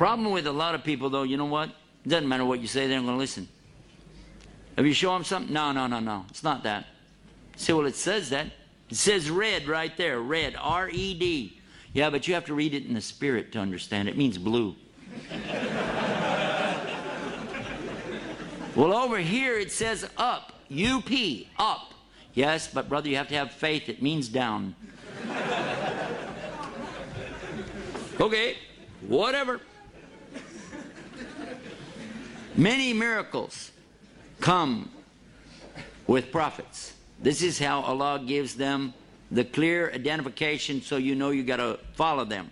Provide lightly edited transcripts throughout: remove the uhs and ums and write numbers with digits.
Problem with a lot of people, though, you know what? It doesn't matter what you say, they're not going to listen. If you show them something, no, it's not that. See, well, it says that. It says red right there, red, R-E-D. Yeah, but you have to read it in the spirit to understand. It means blue. Well, over here it says up, U-P, up. Yes, but brother, you have to have faith. It means down. Okay, whatever. Many miracles come with prophets. This is how Allah gives them the clear identification, so you know you got to follow them.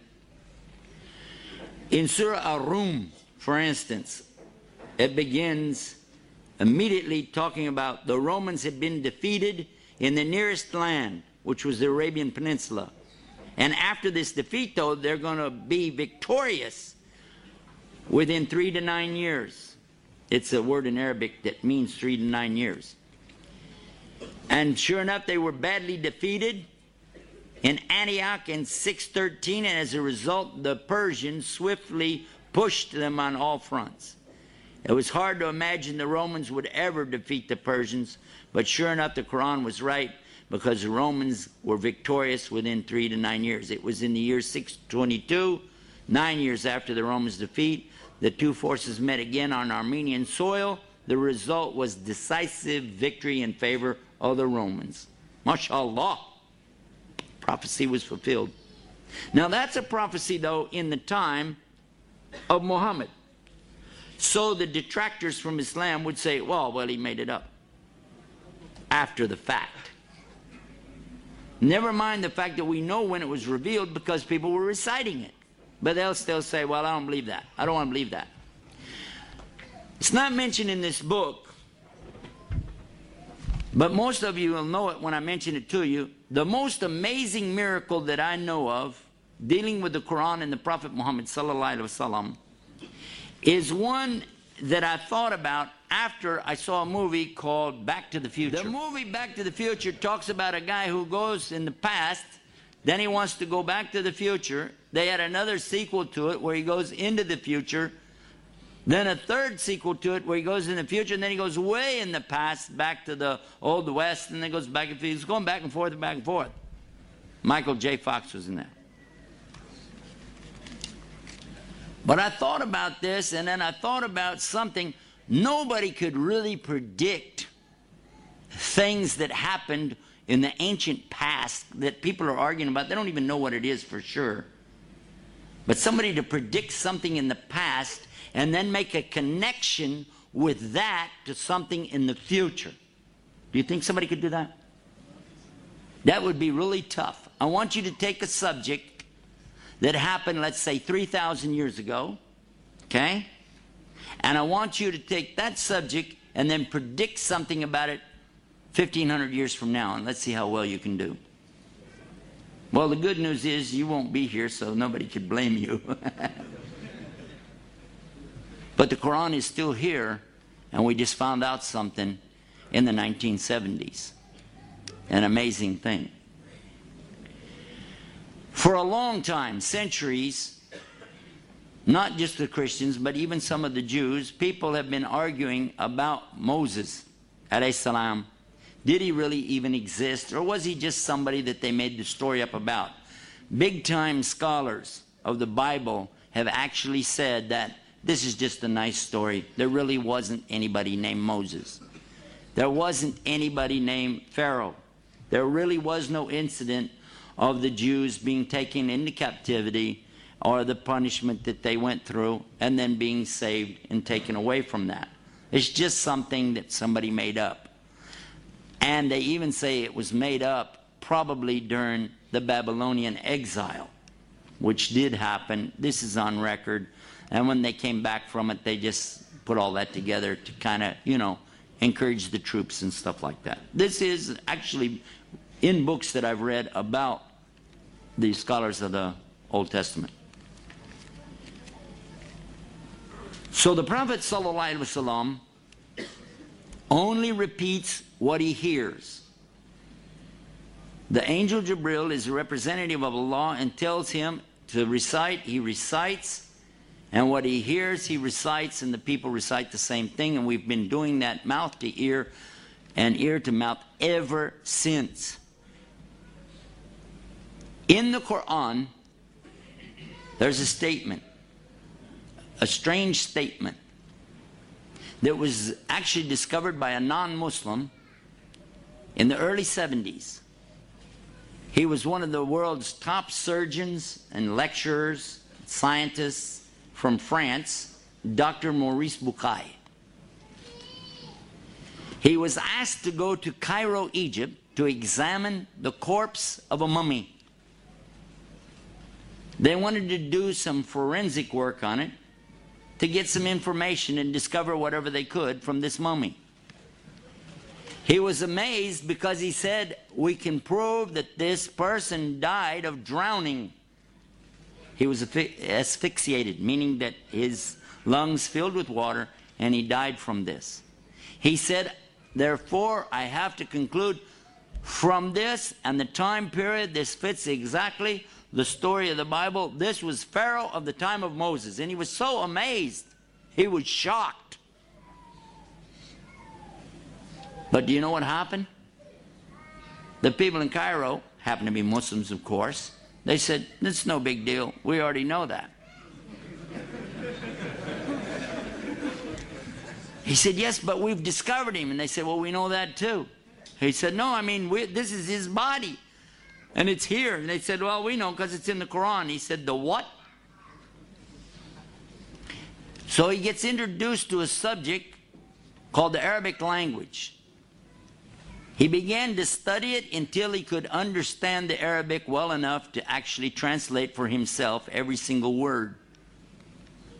In Surah Ar-Rum, for instance, it begins immediately talking about the Romans had been defeated in the nearest land, which was the Arabian Peninsula. And after this defeat, though, they're going to be victorious within 3 to 9 years. It's a word in Arabic that means 3 to 9 years. And sure enough, they were badly defeated in Antioch in 613, and as a result, the Persians swiftly pushed them on all fronts. It was hard to imagine the Romans would ever defeat the Persians, but sure enough, the Quran was right, because the Romans were victorious within 3 to 9 years. It was in the year 622, 9 years after the Romans' defeat. The two forces met again on Armenian soil. The result was decisive victory in favor of the Romans. MashaAllah. Prophecy was fulfilled. Now that's a prophecy, though, in the time of Muhammad. So the detractors from Islam would say, well, he made it up after the fact. Never mind the fact that we know when it was revealed because people were reciting it. But they'll still say, well, I don't believe that. I don't want to believe that. It's not mentioned in this book, but most of you will know it when I mention it to you. The most amazing miracle that I know of dealing with the Quran and the Prophet Muhammad sallallahu alaihi wasallam is one that I thought about after I saw a movie called Back to the Future. The movie Back to the Future talks about a guy who goes in the past, then he wants to go back to the future. They had another sequel to it where he goes into the future, then a third sequel to it where he goes in the future, and then he goes way in the past back to the Old West, and then goes back and forth. He's going back and forth and back and forth. Michael J. Fox was in that. But I thought about this, and then I thought about something. Nobody could really predict things that happened in the ancient past that people are arguing about. They don't even know what it is for sure. But somebody to predict something in the past and then make a connection with that to something in the future. Do you think somebody could do that? That would be really tough. I want you to take a subject that happened, let's say, 3,000 years ago, okay? And I want you to take that subject and then predict something about it 1,500 years from now, and let's see how well you can do. Well, the good news is you won't be here, so nobody could blame you. But the Quran is still here, and we just found out something in the 1970s. An amazing thing. For a long time, centuries, not just the Christians, but even some of the Jews, people have been arguing about Moses, alayhi salam. Did he really even exist, or was he just somebody that they made the story up about? Big-time scholars of the Bible have actually said that this is just a nice story. There really wasn't anybody named Moses. There wasn't anybody named Pharaoh. There really was no incident of the Jews being taken into captivity or the punishment that they went through and then being saved and taken away from that. It's just something that somebody made up. And they even say it was made up probably during the Babylonian exile, which did happen. This is on record. And when they came back from it, they just put all that together to kind of, encourage the troops and stuff like that. This is actually in books that I've read about the scholars of the Old Testament. So the Prophet ﷺ only repeats what he hears. The angel Jibril is a representative of Allah and tells him to recite. He recites, And what he hears, he recites, and the people recite the same thing. And we've been doing that mouth to ear and ear to mouth ever since. In the Quran, there's a statement, a strange statement, that was actually discovered by a non-Muslim in the early 70s. He was one of the world's top surgeons and lecturers, scientists from France, Dr. Maurice Bucaille. He was asked to go to Cairo, Egypt, to examine the corpse of a mummy. They wanted to do some forensic work on it to get some information and discover whatever they could from this mummy. He was amazed because he said, we can prove that this person died of drowning. He was asphyxiated, meaning that his lungs filled with water, and he died from this. He said, therefore, I have to conclude from this and the time period, this fits exactly the story of the Bible. This was Pharaoh of the time of Moses. And he was so amazed. He was shocked. But do you know what happened? The people in Cairo, happened to be Muslims, of course, they said, it's no big deal. We already know that. He said, yes, but we've discovered him. And they said, well, we know that too. He said, no, I mean, this is his body. And it's here. And they said, well, we know because it's in the Quran. He said, the what? So he gets introduced to a subject called the Arabic language. He began to study it until he could understand the Arabic well enough to actually translate for himself every single word.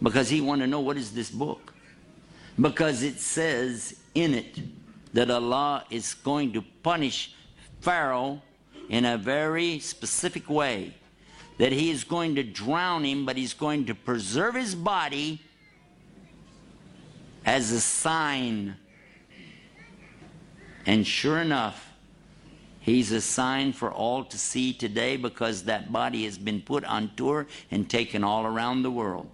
Because he wanted to know, what is this book? Because it says in it that Allah is going to punish Pharaoh in a very specific way. That he is going to drown him, but he's going to preserve his body as a sign. And sure enough, he's a sign for all to see today, because that body has been put on tour and taken all around the world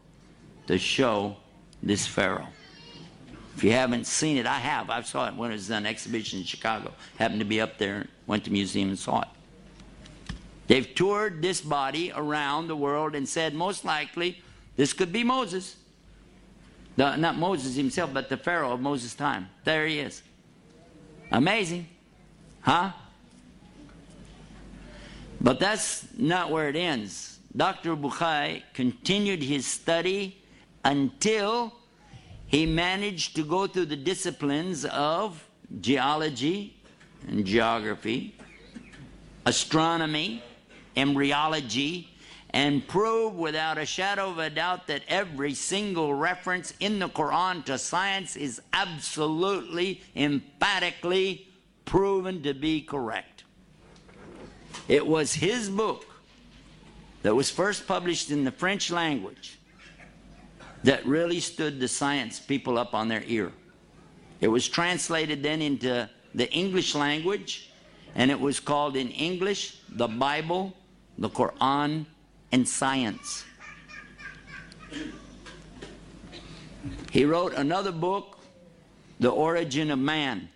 to show this Pharaoh. If you haven't seen it, I have. I saw it when it was on exhibition in Chicago. Happened to be up there, went to the museum and saw it. They've toured this body around the world and said, most likely, this could be Moses. Not Moses himself, but the Pharaoh of Moses' time. There he is. Amazing. Huh? But that's not where it ends. Dr. Bucaille continued his study until he managed to go through the disciplines of geology and geography, astronomy, embryology, and prove without a shadow of a doubt that every single reference in the Quran to science is absolutely, emphatically proven to be correct. It was his book that was first published in the French language that really stood the science people up on their ear. It was translated then into the English language, and it was called in English, the Bible, the Quran, and Science. He wrote another book, The Origin of Man,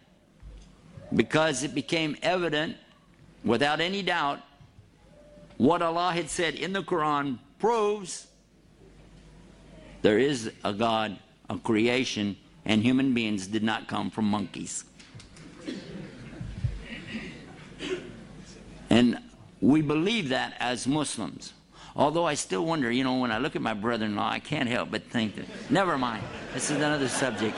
because it became evident, without any doubt, what Allah had said in the Quran proves there is a God, a creation, and human beings did not come from monkeys. And we believe that as Muslims. Although I still wonder, you know, when I look at my brother-in-law, I can't help but think that, never mind, this is another subject.